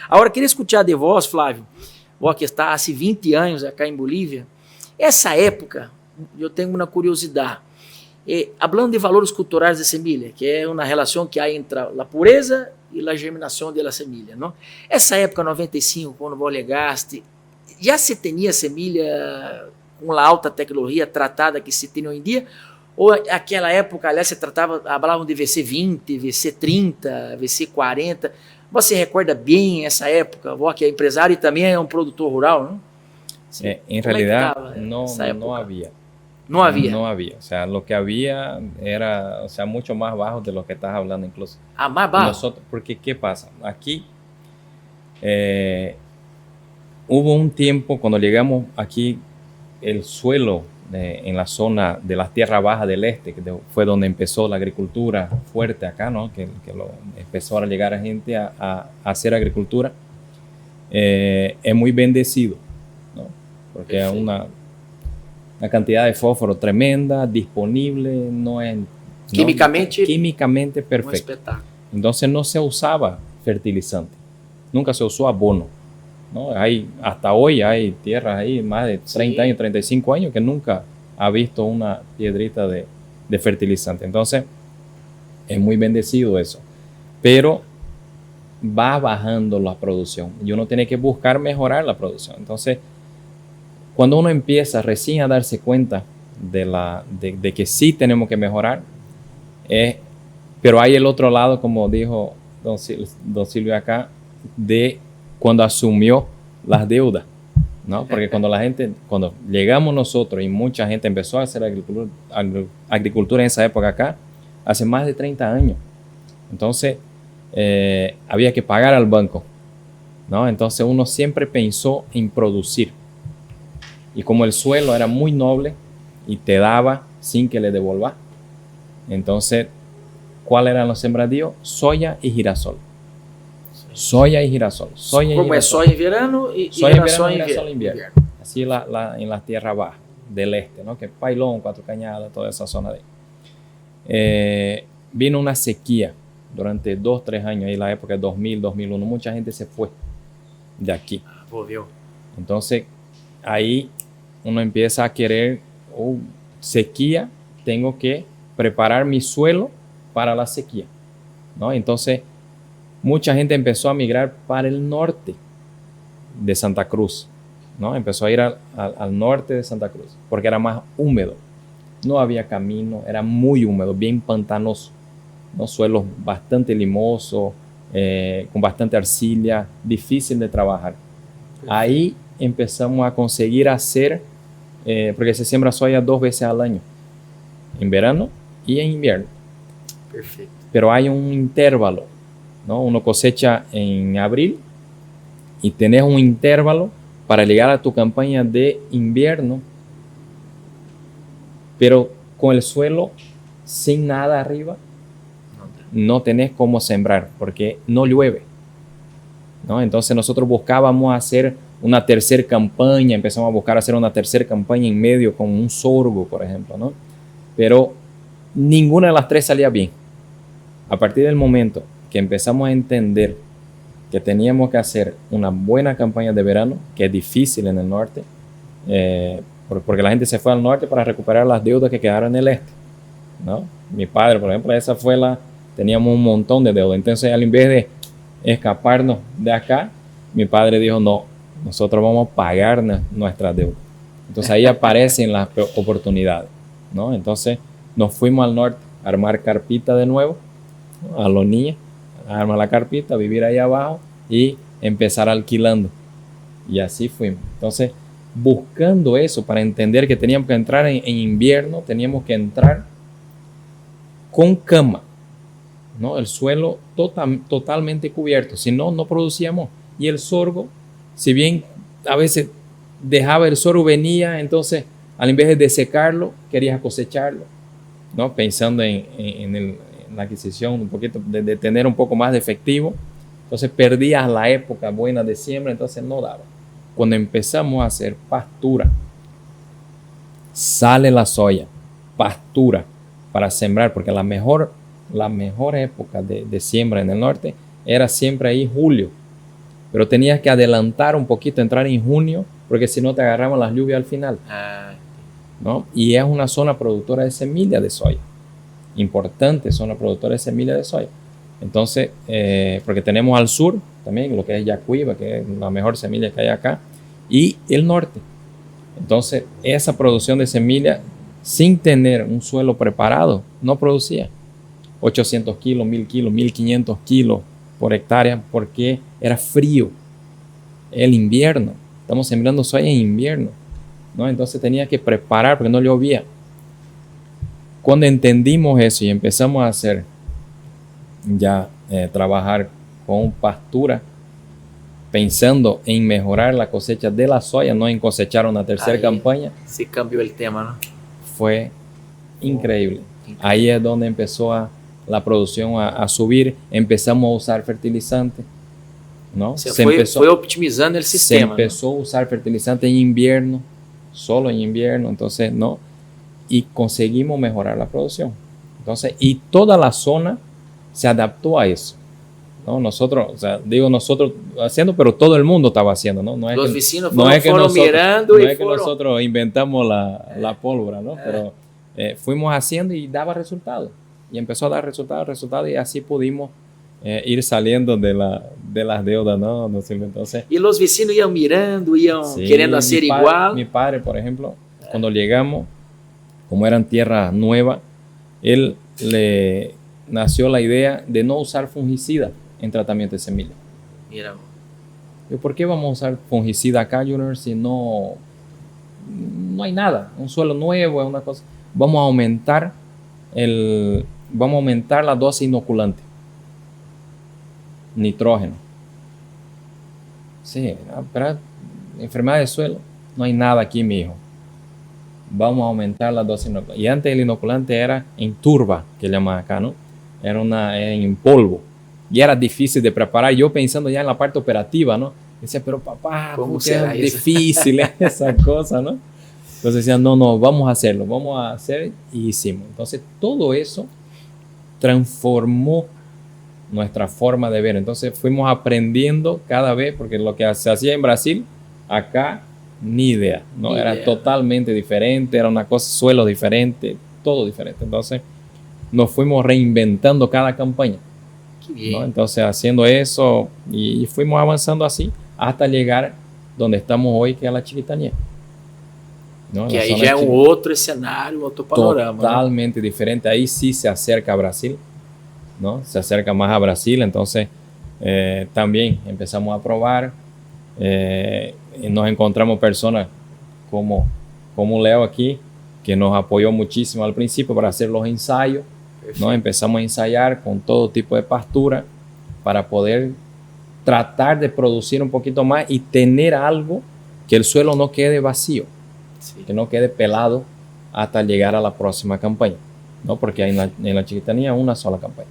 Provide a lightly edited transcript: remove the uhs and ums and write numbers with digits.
Agora, queria escutar de vós, Flávio, vós que está há 20 anos acá em Bolívia, essa época, eu tenho uma curiosidade. Hablando de valores culturais de semilla, que é uma relação que há entre a pureza e a germinação da semilla, não? Essa época, 95, quando vos chegaste, já se tinha semilla com a alta tecnologia tratada que se tem hoje em dia? Ou aquela época, aliás, se tratava, falavam de VC20, VC30, VC40. Você recorda bem essa época? Vos que é empresário e também é um produtor rural, não? En realidad no había. No había. No había. O sea, lo que había era, o sea, mucho más bajo de lo que estás hablando incluso. Ah, más bajo. Nosotros, porque, ¿qué pasa? Aquí hubo un tiempo cuando llegamos aquí, el suelo en la zona de las tierras bajas del este, que fue donde empezó la agricultura fuerte acá, ¿no? Que empezó a llegar a gente a hacer agricultura, es muy bendecido, ¿no? Porque es una cantidad de fósforo tremenda, disponible, no es... Químicamente perfecto. Entonces no se usaba fertilizante, nunca se usó abono, ¿no? Hasta hoy hay tierras ahí, más de 30 años, 35 años, que nunca ha visto una piedrita de fertilizante. Entonces, es muy bendecido eso. Pero va bajando la producción y uno tiene que buscar mejorar la producción. Entonces, cuando uno empieza recién a darse cuenta de que sí tenemos que mejorar, pero hay el otro lado, como dijo don Silvio acá, de cuando asumió las deudas, ¿no? Porque cuando llegamos nosotros y mucha gente empezó a hacer agricultura en esa época acá, hace más de 30 años. Entonces, había que pagar al banco, ¿no? Entonces uno siempre pensó en producir. Y como el suelo era muy noble y te daba sin que le devolvas, entonces, ¿cuáles eran los sembradíos? Soya y girasol. Soya y girasol. Como es soya en verano y girasol en invierno. Así en las tierras bajas del este, ¿no? Que es Pailón, Cuatro Cañadas, toda esa zona de ahí. Vino una sequía durante 2-3 años, ahí la época de 2000, 2001. Mucha gente se fue de aquí. Entonces, ahí uno empieza a querer, sequía, tengo que preparar mi suelo para la sequía, ¿no? Entonces, mucha gente empezó a migrar para el norte de Santa Cruz, ¿no? Empezó a ir al norte de Santa Cruz, porque era más húmedo. No había camino, era muy húmedo, bien pantanoso, ¿no? Suelos bastante limosos, con bastante arcilla, difícil de trabajar. Ahí empezamos a conseguir hacer, porque se siembra soya 2 veces al año, en verano y en invierno. Perfecto. Pero hay un intervalo, ¿no? Uno cosecha en abril y tenés un intervalo para llegar a tu campaña de invierno, pero con el suelo sin nada arriba, no tenés cómo sembrar porque no llueve, ¿no? Entonces nosotros buscábamos hacer una tercera campaña, empezamos a buscar hacer una tercera campaña en medio con un sorgo, por ejemplo, ¿no? Pero ninguna de las tres salía bien. A partir del momento que empezamos a entender que teníamos que hacer una buena campaña de verano, que es difícil en el norte, porque la gente se fue al norte para recuperar las deudas que quedaron en el este, ¿no? Mi padre, por ejemplo, teníamos un montón de deudas. Entonces, al invés de escaparnos de acá, mi padre dijo, no, nosotros vamos a pagar nuestras deudas. Entonces, ahí aparecen las oportunidades, ¿no? Entonces, nos fuimos al norte a armar carpita de nuevo, ¿no? A los niños, a armar la carpita, vivir ahí abajo y empezar alquilando. Y así fuimos. Entonces, buscando eso para entender que teníamos que entrar en invierno, teníamos que entrar con cama, ¿no? El suelo totalmente cubierto, si no, no producíamos. Y el sorgo, si bien a veces dejaba el sorgo, venía, entonces, al invés de secarlo, querías cosecharlo, ¿no? Pensando en la adquisición un poquito, de tener un poco más de efectivo. Entonces perdías la época buena de siembra, entonces no daba. Cuando empezamos a hacer pastura, sale la soya, pastura para sembrar, porque la mejor época de siembra en el norte era siempre ahí julio, pero tenías que adelantar un poquito, entrar en junio, porque si no te agarraban las lluvias al final, ¿no? Y es una zona productora de semilla de soya, importante zona productora de semilla de soya. Entonces, porque tenemos al sur también lo que es Yacuiba, que es la mejor semilla que hay acá, y el norte. Entonces, esa producción de semilla, sin tener un suelo preparado, no producía 800 kilos, 1000 kilos, 1500 kilos por hectárea, porque era frío, el invierno. Estamos sembrando soya en invierno, ¿no? Entonces tenía que preparar porque no llovía. Cuando entendimos eso y empezamos a hacer ya trabajar con pastura, pensando en mejorar la cosecha de la soya, no en cosechar una tercera campaña. Sí cambió el tema, ¿no? Fue increíble. Ahí es donde empezó la producción a subir. Empezamos a usar fertilizante, ¿no? Fue optimizando el sistema. Se empezó a usar fertilizante en invierno, solo en invierno, entonces, ¿no? Y conseguimos mejorar la producción. Entonces, y toda la zona se adaptó a eso, ¿no? Nosotros, o sea, digo nosotros haciendo, pero todo el mundo estaba haciendo, ¿no? No es Los que, vecinos no es que fueron nosotros, mirando no y es que nosotros inventamos la pólvora, ¿no? Pero fuimos haciendo y daba resultados. Y empezó a dar resultados, y así pudimos ir saliendo de las deudas, ¿no? Entonces, y los vecinos iban mirando, iban queriendo hacer igual. Mi padre, por ejemplo, cuando llegamos, como eran tierra nueva, él le nació la idea de no usar fungicida en tratamiento de semilla. Mira. ¿Por qué vamos a usar fungicida acá, Junior, si no hay nada? Un suelo nuevo es una cosa. Vamos a aumentar la dosis inoculante. Nitrógeno. Sí, pero enfermedad de suelo, no hay nada aquí, mi hijo. Vamos a aumentar la dosis inoculante. Y antes el inoculante era en turba, que llaman acá, ¿no? Era en polvo. Y era difícil de preparar. Yo pensando ya en la parte operativa, ¿no? Decía, pero papá, ¿cómo será es difícil esa cosa, ¿no? Entonces decían, no, vamos a hacerlo, vamos a hacer, y hicimos. Entonces todo eso transformó nuestra forma de ver. Entonces fuimos aprendiendo cada vez, porque lo que se hacía en Brasil, acá ni idea, ¿no? Era totalmente diferente, era una cosa, suelo diferente, todo diferente. Entonces nos fuimos reinventando cada campaña, ¿no? Entonces haciendo eso y fuimos avanzando así hasta llegar donde estamos hoy, que es la Chiquitanía, ¿no? Que ahí ya es otro escenario, otro panorama. Totalmente, ¿no? Diferente. Ahí sí se acerca a Brasil, ¿no? Se acerca más a Brasil. Entonces también empezamos a probar. Nos encontramos personas como Leo aquí, que nos apoyó muchísimo al principio para hacer los ensayos, ¿no? Empezamos a ensayar con todo tipo de pastura para poder tratar de producir un poquito más y tener algo que el suelo no quede vacío, que no quede pelado hasta llegar a la próxima campaña, ¿no? Porque hay en la Chiquitanía una sola campaña.